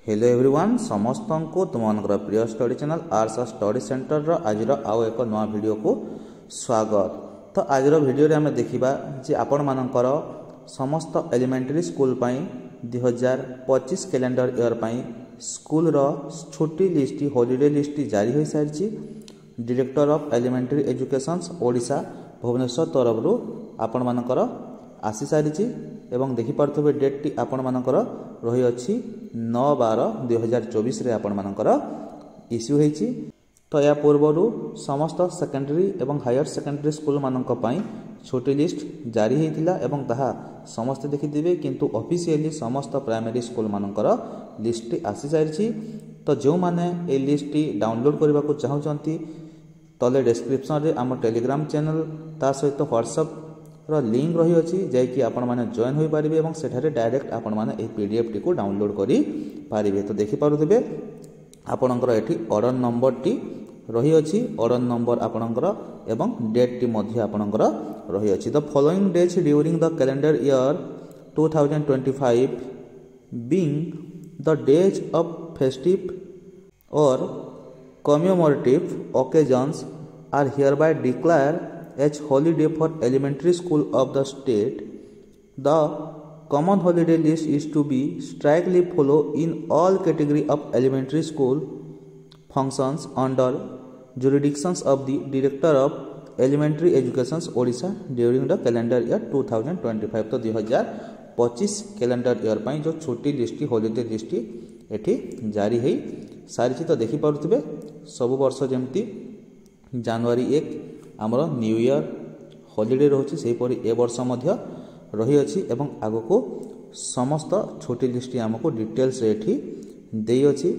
Hello everyone समस्त को तुम प्रिय study channel arts study centre आज आउ एक नवा वीडियो को स्वागत। तो आज वीडियो रे हमें देखिबा जे आपण मानकर समस्त एलिमेंटरी स्कूल पाई 2025 कैलेंडर ईयर पाई स्कूल रो छुट्टी लिस्ट हॉलिडे लिस्ट जारी हो सारी। Director of elementary education Odisha Bhubaneswar तरफ आपण मानकर आसी सारी एवं देखिपे डेट टी आपण मानकर रही अच्छी 9/12/2024 रे आपण मानकर इश्यू होईची। तो या पूर्व समस्त सेकेंडरी एवं हायर सेकेंडरी स्कूल मानक पई छोटी लिस्ट जारी होइतिला एवं ताहा समस्त देखिथिबे, किंतु ऑफिशियली समस्त प्राइमरी स्कूल मानकर लिस्ट आसी सारी। तो जो माने ए लिस्ट डाउनलोड करबा को चाहउचंती तले डिस्क्रिप्शन रे आम टेलीग्राम चैनल ता सहित व्हाट्सएप रो लिंक रही अछि जायकि आपण माने जॉइन होई परिबे एवं सेठारे डायरेक्ट आपण माने ए पीडीएफ टी को डाउनलोड करी परिबे। तो देखि पारुथिबे आपणकर एठी ऑर्डर नंबर टी रही अछि, ऑर्डर नंबर आपणकर एवं डेट टी मध्ये आपणकर रही अछि। The following days during the calendar year 2025 being the days of festive और commemorative occasions are hereby declared as holiday for elementary school of the state. The common holiday list is to be strictly followed in all category of elementary school functions under jurisdictions of the Director of Elementary Education Odisha during the calendar year 2025। तो 2025 calendar year पाई जो छोटी list holiday list एठी जारी है सारी। तो देखि पारुथिबे सब वर्ष जमती जनवरी 1 आमर न्यू ईयर हॉलिडे रोची सेही परि ए वर्ष मध्य रही अछि एवं आगो को समस्त छोटी लिस्ट आमको डिटेल्स एठी देई अछि।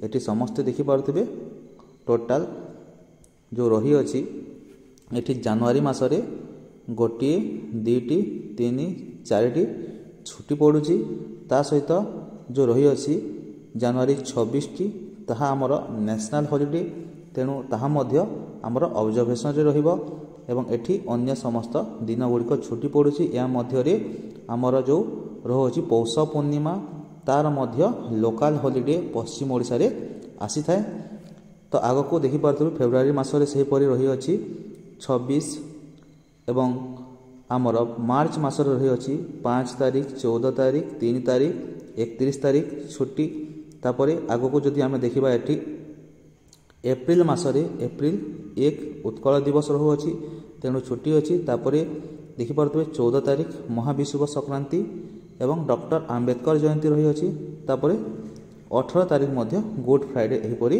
एठी समस्त देखि पारुथिबे टोटल जो रही अछि एठी जनवरी मासरे गोटी दुईटी तीन चारिटी छुट्टी पड़ुछि, ता सहित जो रही अछि जनवरी 26 टी ताहा आमर नेशनल हॉलिडे, तेणु ताहा मध्य आमर ऑब्जर्वेशन रे रहिबो एवं एठी अन्य समस्त दिन गुड़िक छुट्टी पड़ुछि। या मध्य रे आमर जो रहुछि पौष पूर्णिमा तार मध्य लोकल हॉलिडे पश्चिम ओडिसा रे आसी थाए। तो आगो को देखि पारथबे फेब्रुआरी मासरे सेही परि रही अछि 26 एवं आमर मार्च मासरे रही अछि 5 तारिख 14 तारिख 3 तारिख 31 तारिख छुट्टी। तापरे आगो को जदि आमे देखिबा एठी एप्रिल मासरे एप्रिल 1 उत्कल दिवस रहू अछि, तेणु छुट्टी अछि। तापरे देखि पारथबे 14 तारिख महाविषुव संक्रांति एवं डॉक्टर आंबेडकर जयंती रही अछि। तापरे 18 तारिख मध्य गुड फ्राइडे एही परि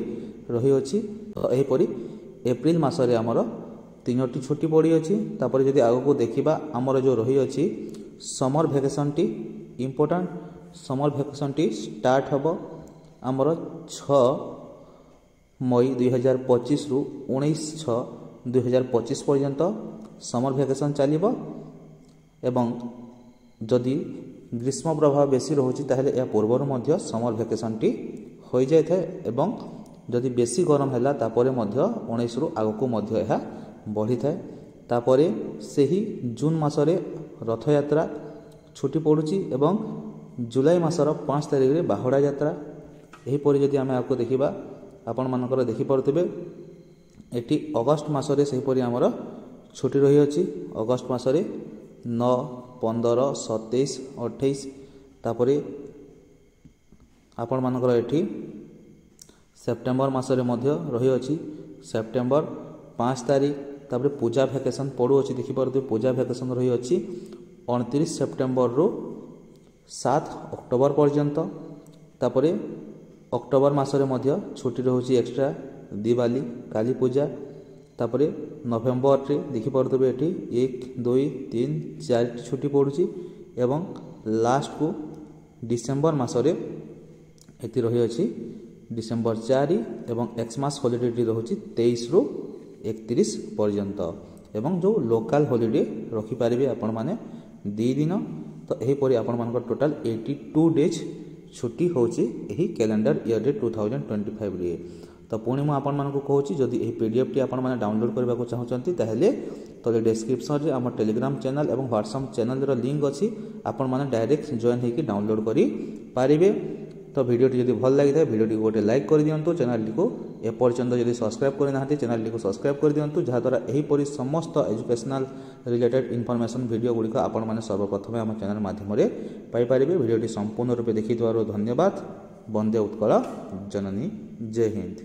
रही अछि। तो एही परि एप्रिल मासरे हमर तीनोटी छुट्टी पड़ी अछि। तापरे जदि आगो को देखिबा हमर जो रही अछि summer vacation T important summer vacation T start हबो हमर 6 मई 2025 रु 19/6/2025 पर्यंत समर वैकेशन चलिबो एवं जदि ग्रीष्म प्रभाव बेसी रहुछि ताहेले या पूर्वरु मध्य समर वैकेशन टी होई जाय थाए एवं जदि बेसी गरम हैला तापरे मध्य 19 रु आगो को मध्य एहा बढ़ी थाए। तापरे सेही जून मासरे रथ यात्रा छुट्टी पड़ुछि एवं जुलाई मासर 5 तारिख रे बाहुड़ा यात्रा। एही परि जदि आमे आपको देखिबा आपण मानकर देखि पारुथिबे एठी अगस्त मासरे सेही परि हमर छुट्टी रही अछि। अगस्त मासरे 9 15 27 28 तापरे आपण मानकर एठी सेप्टेम्बर मासरे मध्य रही अछि सेप्टेम्बर 5 तारिख। तापरे पूजा वैकेशन पड़ू अछि देखि पारुथिबे पूजा वैकेशन रही अछि 29 सेप्टेम्बर रु 7 अक्टोबर पर्यंत। तापरे अक्टोबर मासरे मध्य छुट्टी रहउछि एक्स्ट्रा दिवाली काली पूजा। तापरे नवेम्बर रे देखि पारुथिबे एठी 1 2 3 4 छुट्टी पड़ुछि एवं लास्ट को डिसेंबर मासरे एति रही अछि डिसेंबर 4 एवं एक्समास हॉलिडे टी रहउछि 23 रु 31 पर्यंत एवं जो लोकल हॉलिडे रखि पारिबे आपण माने 2 दिन। तो एही परि आपण मानकर टोटल 82 डेज छुट्टी होची एही कैलेंडर ईयर रे 2025 रे। तो पुणी मु आपण मानकु कहूची जदि एही पीडीएफ टी आपण माने डाउनलोड करबा को चाहउचंती ताहेले तले डिस्क्रिप्शन रे हमर टेलीग्राम चैनल एवं व्हाट्सएप चैनल रो लिंक अछि, आपण माने डायरेक्ट जॉइन हेकी डाउनलोड करी पारिबे। तो भिडियोटी जदि भल लगी था भिडियोटी गोटे लाइक कर दिंतु चैनल को एपर्यंत जदि सब्सक्राइब करना चैनल को सब्सक्राइब कर दिंतु जहाँद्वारा यहीपरि समस्त एजुकेशनल रिलेटेड इनफॉरमेशन वीडियो गुड़िक आपण मैंने सर्वप्रथम आम चैनल माध्यम पाइपर। भिडियोटी संपूर्ण रूपे देखि धन्यवाद। वंदे उत्कल जननी। जय हिंद।